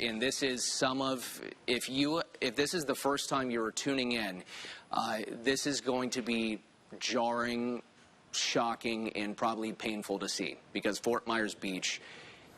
and this is some of, if this is the first time you're tuning in, this is going to be jarring, shocking, and probably painful to see, because Fort Myers Beach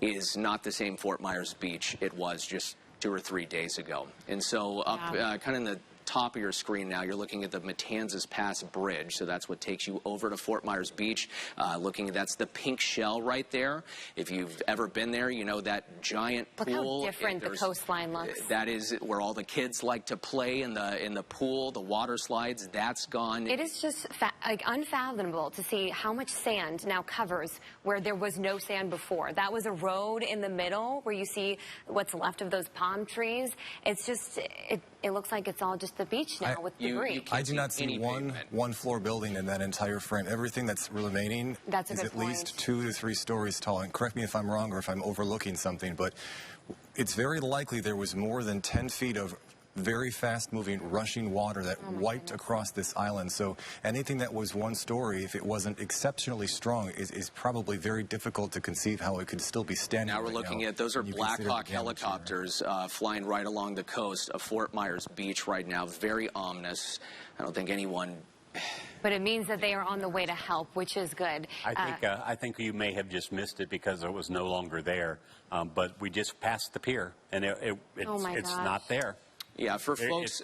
is not the same Fort Myers Beach it was just 2 or 3 days ago. And so up kind of in the top of your screen now, you're looking at the Matanzas Pass Bridge, so that's what takes you over to Fort Myers Beach. That's the pink shell right there. If you've ever been there, you know that giant pool. Look how different the coastline looks. That is where all the kids like to play in the pool, the water slides. That's gone. It is just unfathomable to see how much sand now covers where there was no sand before. That was a road in the middle where you see what's left of those palm trees. It's just it looks like it's all just the beach now with debris. I do not see one floor building in that entire frame. Everything that's remaining is at least 2 to 3 stories tall. And correct me if I'm wrong or if I'm overlooking something, but it's very likely there was more than 10 feet of very fast-moving, rushing water that wiped across this island. So anything that was 1 story, if it wasn't exceptionally strong, is probably very difficult to conceive how it could still be standing. Now we're looking at, those are Black Hawk helicopters flying right along the coast of Fort Myers Beach right now. Very ominous. I don't think anyone... But it means that they are on the way to help, which is good. I think you may have just missed it because it was no longer there. But we just passed the pier, and it's not there. Yeah, for folks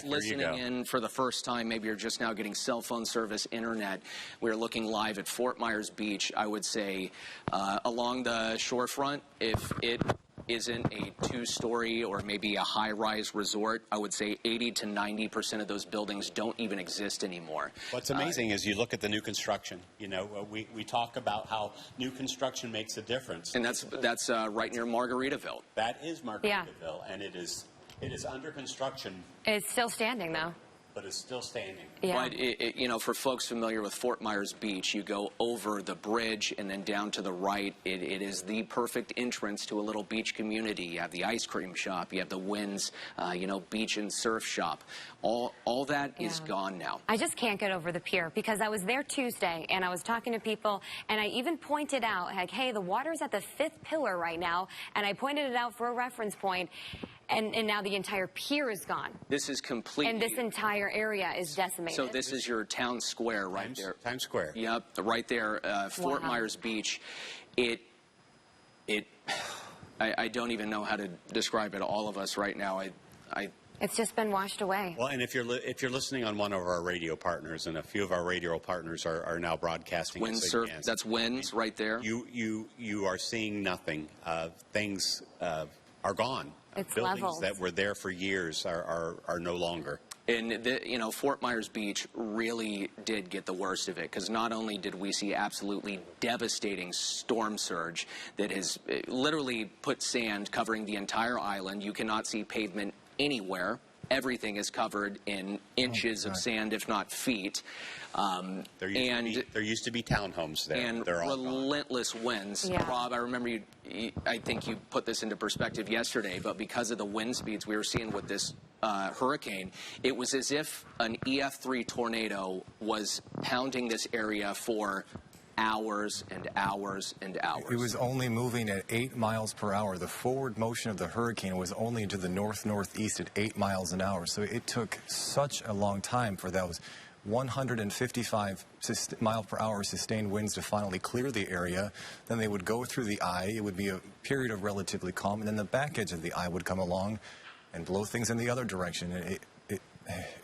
listening in for the first time, maybe you're just now getting cell phone service, internet. We're looking live at Fort Myers Beach. I would say along the shorefront, if it isn't a 2-story or maybe a high-rise resort, I would say 80 to 90% of those buildings don't even exist anymore. What's amazing is you look at the new construction. You know, we talk about how new construction makes a difference. And that's right near Margaritaville. That is Margaritaville, and it is under construction. It's still standing, though. But it's still standing. Yeah. But, you know, for folks familiar with Fort Myers Beach, you go over the bridge and then down to the right. It is the perfect entrance to a little beach community. You have the ice cream shop. You have the Wynn's, you know, beach and surf shop. All that is gone now. I just can't get over the pier because I was there Tuesday and I was talking to people and I even pointed out, like, hey, the water's at the 5th pillar right now. And I pointed it out for a reference point. And now the entire pier is gone. This is completely... And this entire area is decimated. So this is your town square right there. Times Square. Yep, right there, Fort Myers Beach. I don't even know how to describe it to all of us right now. It's just been washed away. Well, and if you're listening on one of our radio partners, and a few of our radio partners are now broadcasting. That's Wynn's right there. You are seeing nothing. Things are gone. It's Buildings leveled. that were there for years are no longer. And, you know, Fort Myers Beach really did get the worst of it, because not only did we see absolutely devastating storm surge that has literally put sand covering the entire island. You cannot see pavement anywhere. Everything is covered in inches of sand, if not feet. There used to be townhomes there. And relentless winds. Yeah. Rob, I remember I think you put this into perspective yesterday, but because of the wind speeds we were seeing with this hurricane, it was as if an EF3 tornado was pounding this area for hours and hours and hours. It was only moving at 8 miles per hour. The forward motion of the hurricane was only to the north-northeast at 8 miles an hour. So it took such a long time for those 155 mile per hour sustained winds to finally clear the area. Then they would go through the eye. It would be a period of relatively calm, and then the back edge of the eye would come along and blow things in the other direction.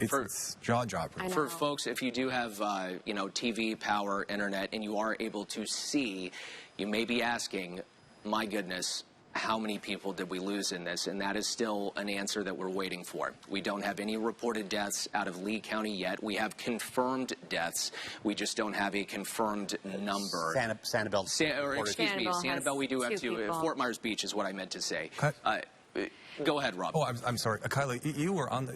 It's jaw-dropping. For folks, if you do have, you know, TV, power, internet, and you are able to see, you may be asking, my goodness, how many people did we lose in this? And that is still an answer that we're waiting for. We don't have any reported deaths out of Lee County yet. We have confirmed deaths. We just don't have a confirmed number. Sanibel. Sanibel we do have two. Fort Myers Beach is what I meant to say. Go ahead, Rob. Oh, I'm sorry. Kylie, you were on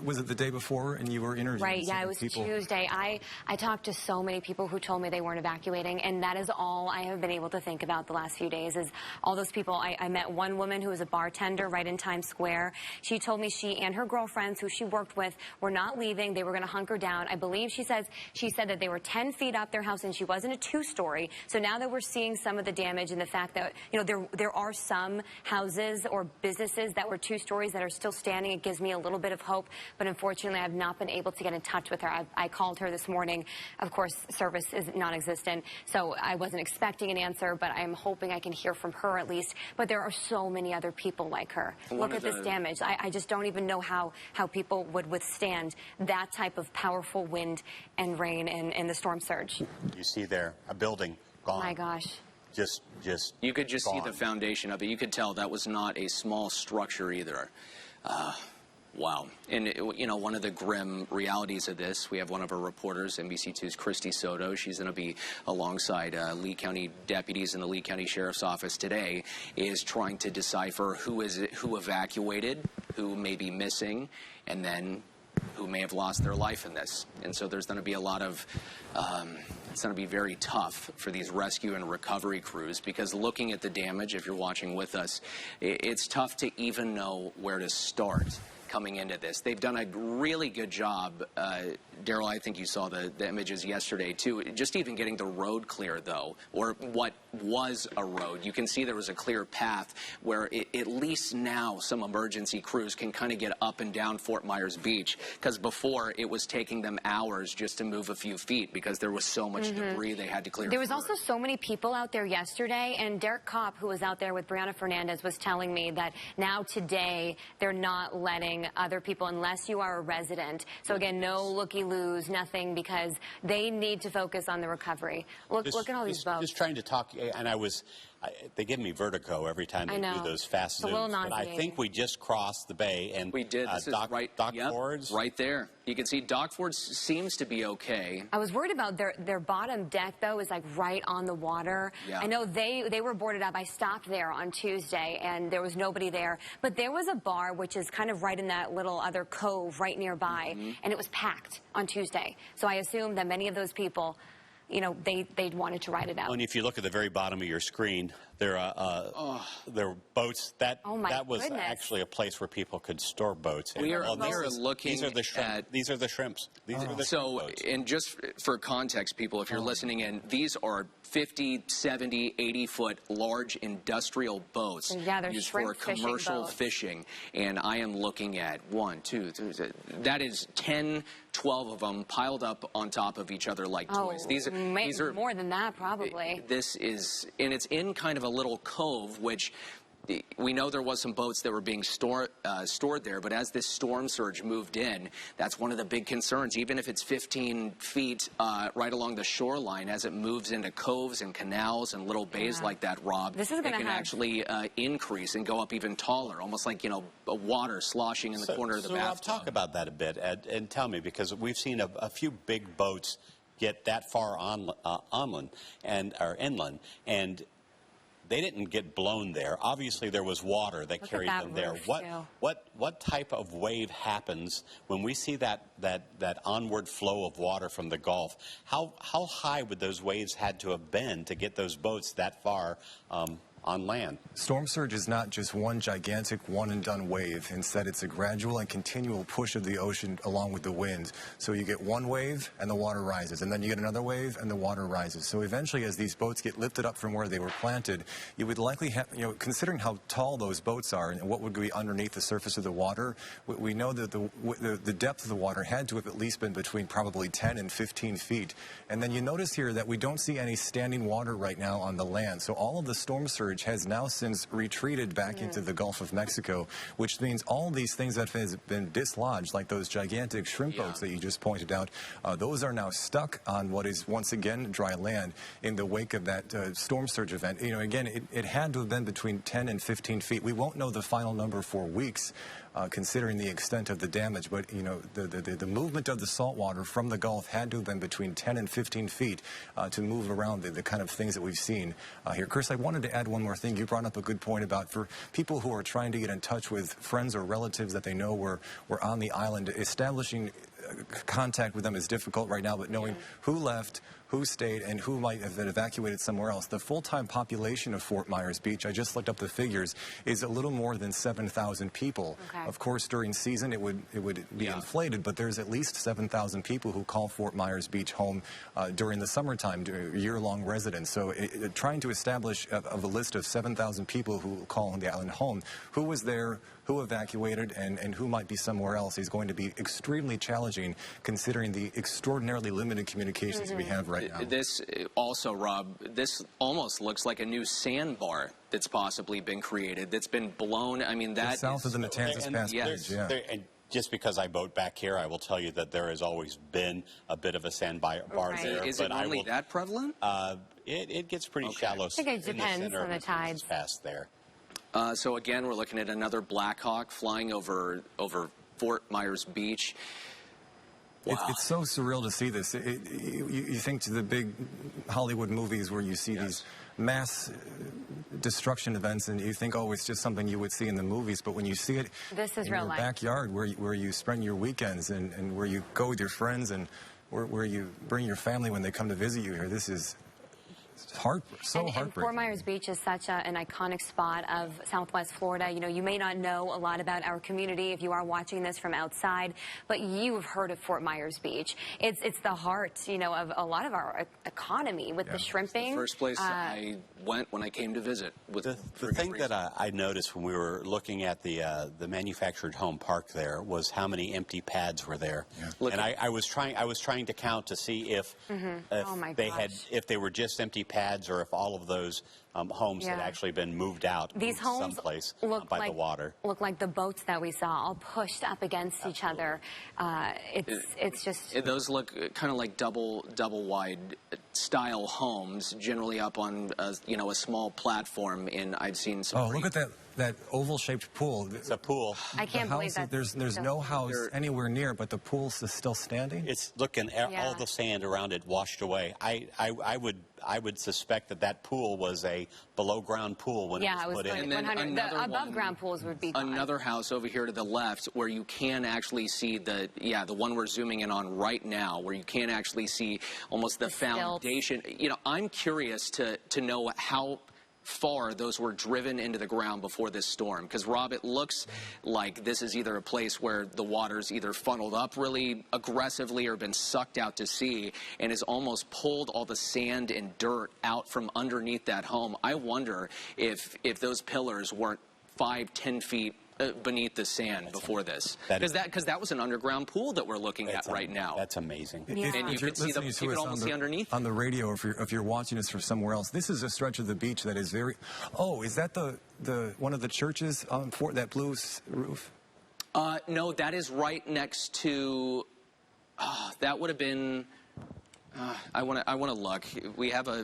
was it the day before, and you were interviewing Right, yeah, it was people? Tuesday. I talked to so many people who told me they weren't evacuating, and that is all I have been able to think about the last few days is all those people. I met one woman who was a bartender right in Times Square. She told me she and her girlfriends who she worked with were not leaving. They were going to hunker down. I believe she said that they were 10 feet up their house, and she wasn't a 2-story. So now that we're seeing some of the damage and the fact that, you know, there are some houses or businesses businesses that were 2 stories that are still standing. It gives me a little bit of hope, but unfortunately, I've not been able to get in touch with her. I called her this morning. Of course, service is non-existent, so I wasn't expecting an answer, but I'm hoping I can hear from her at least. But there are so many other people like her. Look at this damage. I just don't even know how people would withstand that type of powerful wind and rain and the storm surge. You see there, a building gone. Oh my gosh. Just you could just gone. see the foundation of it. You could tell that was not a small structure either. Wow. And, you know, one of the grim realities of this, we have one of our reporters, NBC2's Christy Soto. She's going to be alongside Lee County deputies in the Lee County Sheriff's Office today, is trying to decipher who evacuated, who may be missing, and then who may have lost their life in this. And so there's going to be a lot of, it's going to be very tough for these rescue and recovery crews, because looking at the damage, if you're watching with us, it's tough to even know where to start coming into this. They've done a really good job. Daryl, I think you saw the images yesterday too. Just even getting the road clear, though, or what was a road. You can see there was a clear path where at least now some emergency crews can kind of get up and down Fort Myers Beach, because before it was taking them hours just to move a few feet because there was so much debris they had to clear. There was also so many people out there yesterday, and Derek Kopp, who was out there with Brianna Fernandez, was telling me that now today they're not letting other people unless you are a resident. So again, no looky-loos, nothing, because they need to focus on the recovery. Look at all these boats. Just trying to talk, and they give me vertigo every time they do those fast zooms. But I think we just crossed the bay, and we did. This is right, Dock Ford's right there. You can see Dock Ford's seems to be okay. I was worried about their bottom deck, though, is like right on the water. Yeah. I know they were boarded up. I stopped there on Tuesday, and there was nobody there. But there was a bar, which is kind of right in that little other cove right nearby, and it was packed on Tuesday. So I assume that many of those people, you know, they wanted to ride it out. And if you look at the very bottom of your screen, there are boats. That was actually a place where people could store boats. We are looking these are the shrimp. These are the shrimps. These are the shrimp boats. And just for context, people, if you're listening in, these are 50, 70, 80-foot large industrial boats used for commercial fishing. And I am looking at 1, 2, 3, that is 10, 12 of them piled up on top of each other like toys. These are more than that, probably. This is, and it's in kind of a little cove, which we know there was some boats that were being stored there, but as this storm surge moved in, that's one of the big concerns. Even if it's 15 feet right along the shoreline, as it moves into coves and canals and little bays like that, Rob, it can actually increase and go up even taller, almost like, you know, water sloshing in the corner of the bathtub. So talk about that a bit, Ed, and tell me, because we've seen a few big boats get that far inland, and they didn't get blown there. Obviously, there was water that carried them there. What type of wave happens when we see that onward flow of water from the Gulf? How high would those waves had to have been to get those boats that far on land? Storm surge is not just one gigantic one-and-done wave. Instead, it's a gradual and continual push of the ocean along with the wind. So you get one wave and the water rises, and then you get another wave and the water rises. So eventually, as these boats get lifted up from where they were planted, you would likely have, you know, considering how tall those boats are and what would be underneath the surface of the water, we know that the depth of the water had to have at least been between probably 10 and 15 feet. And then you notice here that we don't see any standing water right now on the land. So all of the storm surge has now since retreated back into the Gulf of Mexico, which means all these things that have been dislodged, like those gigantic shrimp boats that you just pointed out, those are now stuck on what is once again dry land in the wake of that storm surge event. You know, again, it had to have been between 10 and 15 feet. We won't know the final number for weeks, considering the extent of the damage, but you know, the movement of the salt water from the Gulf had to have been between 10 and 15 feet to move around the kind of things that we've seen here. Chris, I wanted to add one more thing. You brought up a good point about for people who are trying to get in touch with friends or relatives that they know were on the island, establishing contact with them is difficult right now, but knowing who left, who stayed, and who might have been evacuated somewhere else. The full-time population of Fort Myers Beach, I just looked up the figures, is a little more than 7,000 people. Okay. Of course, during season, it would be inflated, but there's at least 7,000 people who call Fort Myers Beach home during the summertime, year-long residents. So trying to establish a list of 7,000 people who call the island home, who was there, who evacuated, and who might be somewhere else is going to be extremely challenging considering the extraordinarily limited communications we have right now. This also, Rob, this almost looks like a new sandbar that's possibly been created, that's been blown. I mean, that south of the Matanzas Pass Bridge, And just because I boat back here, I will tell you that there has always been a bit of a sandbar there. Is it only that prevalent? It gets pretty shallow. I think it depends on the tides. Past there. So again, we're looking at another Black Hawk flying over Fort Myers Beach. Wow. It's so surreal to see this. You think to the big Hollywood movies where you see these mass destruction events, and you think, oh, it's just something you would see in the movies. But when you see it this is in real your life. backyard, where you spend your weekends and where you go with your friends and where you bring your family when they come to visit you here, this is heartbreaking. And Fort Myers Beach is such an iconic spot of Southwest Florida. You know, you may not know a lot about our community if you are watching this from outside, but you have heard of Fort Myers Beach. It's the heart, you know, of a lot of our economy with the shrimping. It's the first place I went when I came to visit. The thing that I noticed when we were looking at the manufactured home park there was how many empty pads were there. And I was trying to count to see if if they were just empty pads or if all of those homes had actually been moved out. These homes someplace look by like the water. Look like the boats that we saw, all pushed up against each other. It's just those look kind of like double wide style homes, generally up on a small platform. And I've seen some. Oh, look at that oval-shaped pool. It's a pool. I can't believe that. There's no house anywhere near, but the pool's still standing. It's looking all the sand around it washed away. I would suspect that pool was a below-ground pool when it was put in. And then the above-ground pools would be gone. Another house over here to the left where you can actually see the one we're zooming in on right now, where you can actually see almost the foundation. You know, I'm curious to know how far those were driven into the ground before this storm, because Rob, it looks like this is either a place where the water's either funneled up really aggressively or been sucked out to sea and has almost pulled all the sand and dirt out from underneath that home. I wonder if those pillars weren't 5-10 feet beneath the sand before this, because that was an underground pool that we're looking at right now. That's amazing. And you could see you could almost see underneath on the radio, or if you're watching us from somewhere else. This is a stretch of the beach that is very. Oh, is that the one of the churches on that blue roof? No, that is right next to. That would have been. I want to look.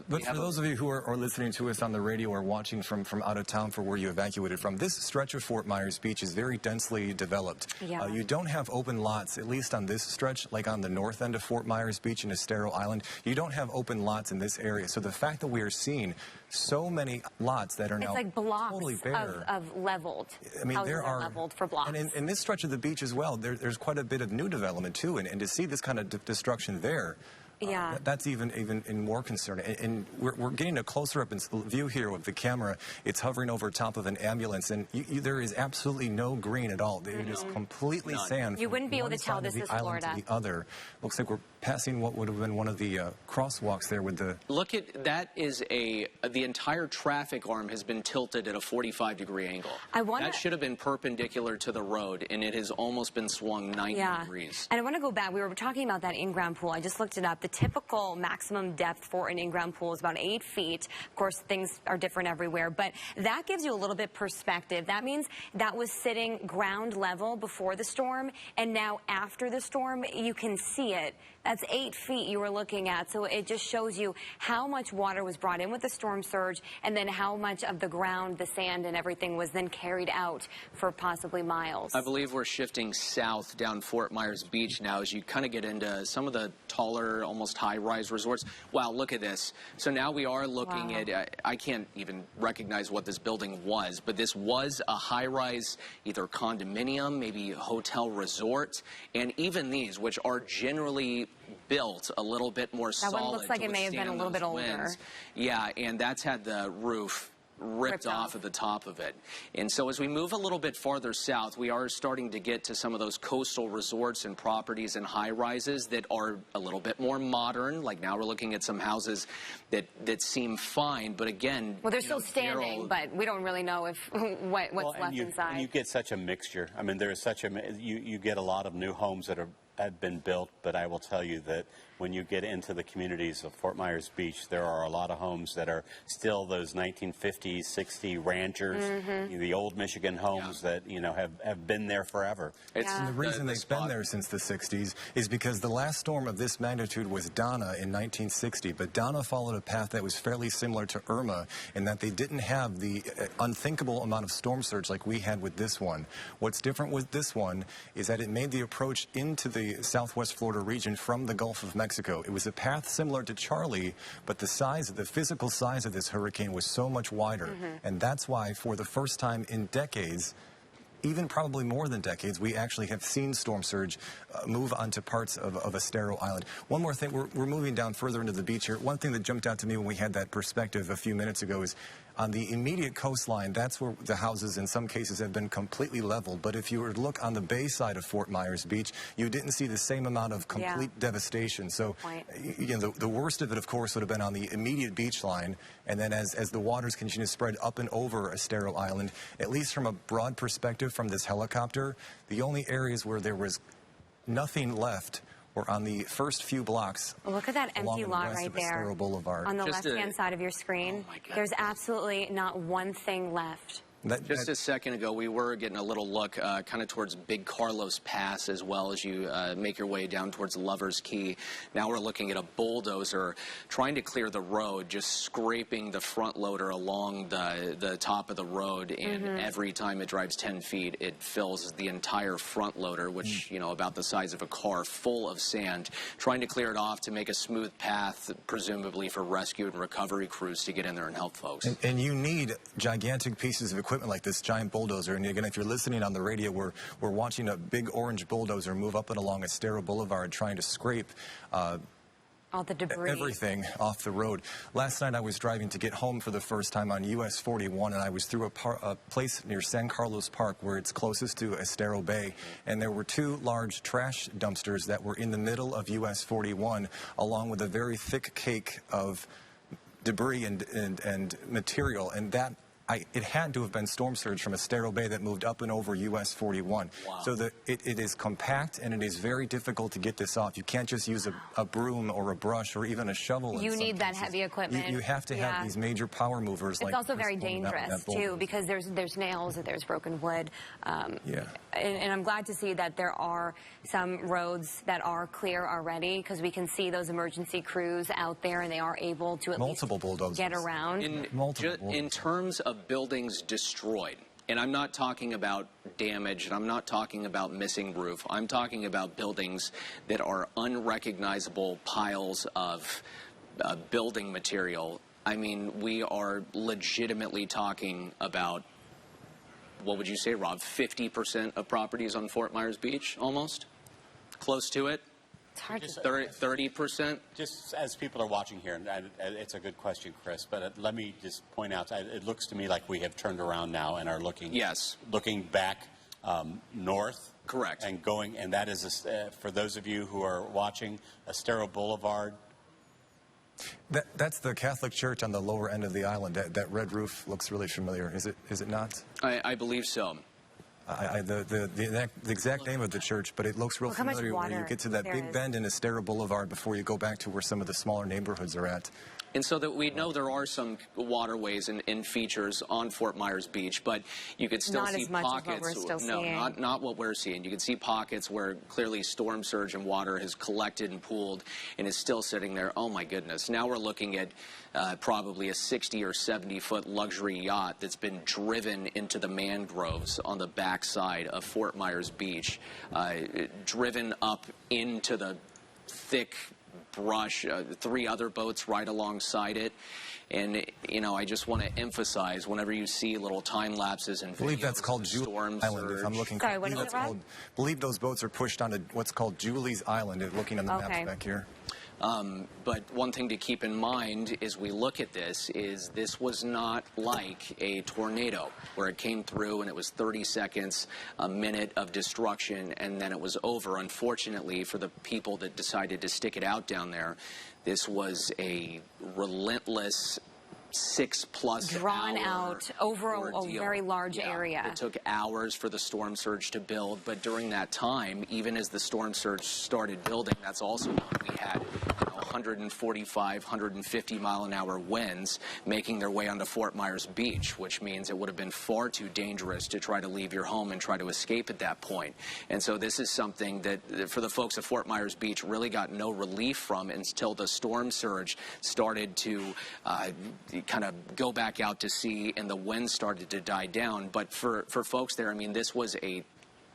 But for those of you who are listening to us on the radio or watching from out of town for where you evacuated from, this stretch of Fort Myers Beach is very densely developed. You don't have open lots, at least on this stretch, like on the north end of Fort Myers Beach in Estero Island. You don't have open lots in this area. So the fact that we are seeing so many lots that are now like blocks totally bare. of leveled. I mean, there are leveled for blocks. And in this stretch of the beach as well, there's quite a bit of new development too, and to see this kind of destruction there. That's even more concerning. And we're getting a closer up view here with the camera. It's hovering over top of an ambulance, and there is absolutely no green at all. It is completely sand. You wouldn't be able to tell this is Florida. To the other. Looks like we're passing what would have been one of the crosswalks there with the. Look at that is the entire traffic arm has been tilted at a 45-degree angle. That should have been perpendicular to the road, and it has almost been swung 90 degrees. And I want to go back. We were talking about that in-ground pool. I just looked it up. The typical maximum depth for an in-ground pool is about 8 feet. Of course, things are different everywhere, but that gives you a little bit perspective. That means that was sitting ground level before the storm, and now after the storm, you can see it. That's 8 feet you were looking at, so it just shows you how much water was brought in with the storm surge, and then how much of the ground, the sand and everything was then carried out for possibly miles. I believe we're shifting south down Fort Myers Beach now as you kind of get into some of the taller, almost high-rise resorts. Wow, look at this. So now we are looking Wow. at, I can't even recognize what this building was, but this was a high-rise either condominium, maybe hotel resort, and even these, which are generally built a little bit more That solid. one looks like to it may have been a withstand little bit those older. winds. Yeah, and that's had the roof ripped off at the top of it. And so as we move a little bit farther south, we are starting to get to some of those coastal resorts and properties and high-rises that are a little bit more modern. Like now we're looking at some houses that seem fine, but again... Well, they're still standing, but we don't really know if what's left inside. And you get such a mixture. I mean, there is such a... You get a lot of new homes that have been built, but I will tell you that when you get into the communities of Fort Myers Beach, there are a lot of homes that are still those 1950s, 60 ranchers, the old Michigan homes that, have been there forever. And the reason they've been there since the 60s is because the last storm of this magnitude was Donna in 1960, but Donna followed a path that was fairly similar to Irma in that they didn't have the unthinkable amount of storm surge like we had with this one. What's different with this one is that it made the approach into the southwest Florida region from the Gulf of Mexico. It was a path similar to Charlie, but the physical size of this hurricane was so much wider. And that's why for the first time in decades, even probably more than decades, we actually have seen storm surge move onto parts of Estero Island. One more thing, we're moving down further into the beach here. One thing that jumped out to me when we had that perspective a few minutes ago is on the immediate coastline, that's where the houses in some cases have been completely leveled. But if you were to look on the bay side of Fort Myers Beach, you didn't see the same amount of complete devastation. So the worst of it, of course, would have been on the immediate beach line. And then as the waters continue to spread up and over Estero Island, at least from a broad perspective from this helicopter, the only areas where there was nothing left were on the first few blocks. Look at that empty lot right there on the left-hand side of your screen. There's absolutely not one thing left. Just a second ago, we were getting a little look kind of towards Big Carlos Pass as well as you make your way down towards Lover's Key. Now we're looking at a bulldozer trying to clear the road, just scraping the front loader along the top of the road, and every time it drives 10 feet, it fills the entire front loader, which, about the size of a car, full of sand, trying to clear it off to make a smooth path, presumably for rescue and recovery crews to get in there and help folks. And you need gigantic pieces of equipment like this giant bulldozer. And again, if you're listening on the radio, we're watching a big orange bulldozer move up and along Estero Boulevard trying to scrape all the debris, everything off the road. Last night I was driving to get home for the first time on US 41, and I was through a place near San Carlos Park where it's closest to Estero Bay, and there were two large trash dumpsters that were in the middle of US 41 along with a very thick cake of debris and material, and that it had to have been storm surge from Estero Bay that moved up and over US 41. Wow. So it is compact and it is very difficult to get this off. You can't just use a broom or a brush or even a shovel. You need that heavy equipment. You have to have these major power movers. It's also very dangerous too, because there's nails, there's broken wood. And I'm glad to see that there are some roads that are clear already, because we can see those emergency crews out there and they are able to at least get around. In terms of buildings destroyed, and I'm not talking about damage, and I'm not talking about missing roof, I'm talking about buildings that are unrecognizable piles of building material. I mean, we are legitimately talking about, what would you say, Rob, 50% of properties on Fort Myers Beach, almost? Close to it? It's hard to 30%? Just as people are watching here, and it's a good question, Chris, but let me just point out, it looks to me like we have turned around now and are looking back north. Correct. And going, and that is, for those of you who are watching, Estero Boulevard. That's the Catholic Church on the lower end of the island. That red roof looks really familiar. Is it not? I believe so. The exact name of the church, but it looks real familiar when you get to that big bend in Estero Boulevard before you go back to where some of the smaller neighborhoods are at. And so that we know there are some waterways and features on Fort Myers Beach, but you could still see pockets. Not what we're seeing. You can see pockets where clearly storm surge and water has collected and pooled and is still sitting there. Oh my goodness. Now we're looking at probably a 60 or 70 foot luxury yacht that's been driven into the mangroves on the backside of Fort Myers Beach, driven up into the thick brush, 3 other boats right alongside it. And, you know, I just want to emphasize, whenever you see little time lapses and videos, I believe that's called of the Julie's storm Island, if I'm surge. looking Sorry, correctly. what is it, That's Rob? called, I believe those boats are pushed onto what's called Julie's Island, looking on the Okay. maps back here. But one thing to keep in mind as we look at this is this was not like a tornado where it came through and it was 30 seconds, a minute of destruction, and then it was over. Unfortunately, for the people that decided to stick it out down there, this was a relentless 6+ Drawn hour out over a ordeal. very large Yeah, area. It took hours for the storm surge to build, but during that time, even as the storm surge started building, that's also when we had 145, 150 mile an hour winds making their way onto Fort Myers Beach, which means it would have been far too dangerous to try to leave your home and try to escape at that point. And so this is something that, for the folks at Fort Myers Beach, really got no relief from until the storm surge started to kind of go back out to sea and the winds started to die down. But for folks there, I mean, this was a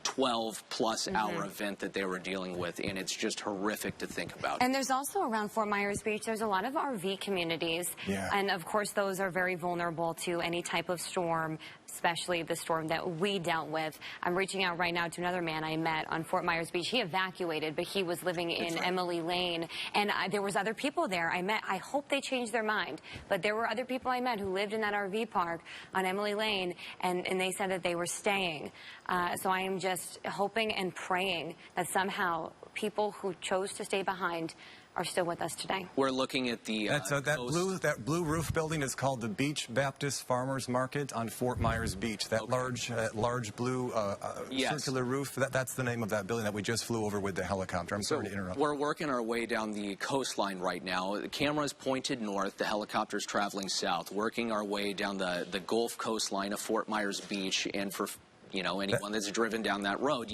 12+ hour event that they were dealing with, and it's just horrific to think about. And there's also around Fort Myers Beach, there's a lot of RV communities. Yeah. And of course, those are very vulnerable to any type of storm, especially the storm that we dealt with. I'm reaching out right now to another man I met on Fort Myers Beach. He evacuated, but he was living in Emily Lane. And there was other people there I met. I hope they changed their mind. But there were other people I met who lived in that RV park on Emily Lane, and they said that they were staying. So I am just hoping and praying that somehow people who chose to stay behind are still with us today. We're looking at the that blue roof building is called the Beach Baptist Farmers Market on Fort Myers Beach. That large blue circular roof, that's the name of that building that we just flew over with the helicopter. I'm sorry to interrupt. We're working our way down the coastline right now. The camera's pointed north, the helicopter's traveling south, working our way down the Gulf coastline of Fort Myers Beach. And for anyone that's driven down that road,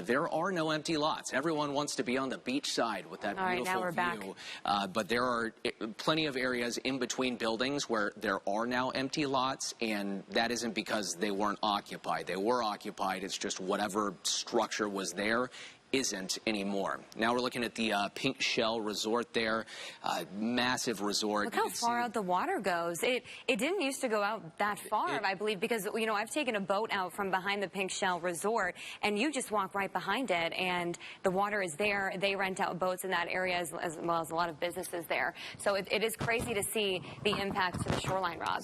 there are no empty lots. Everyone wants to be on the beach side with that beautiful view. But there are plenty of areas in between buildings where there are now empty lots, and that isn't because they weren't occupied. They were occupied. It's just whatever structure was there isn't anymore. Now we're looking at the Pink Shell Resort there. Massive resort. Look how far out the water goes. It didn't used to go out that far, I believe, because, I've taken a boat out from behind the Pink Shell Resort, and you just walk right behind it, and the water is there. They rent out boats in that area as well as a lot of businesses there. So it is crazy to see the impact to the shoreline, Rob.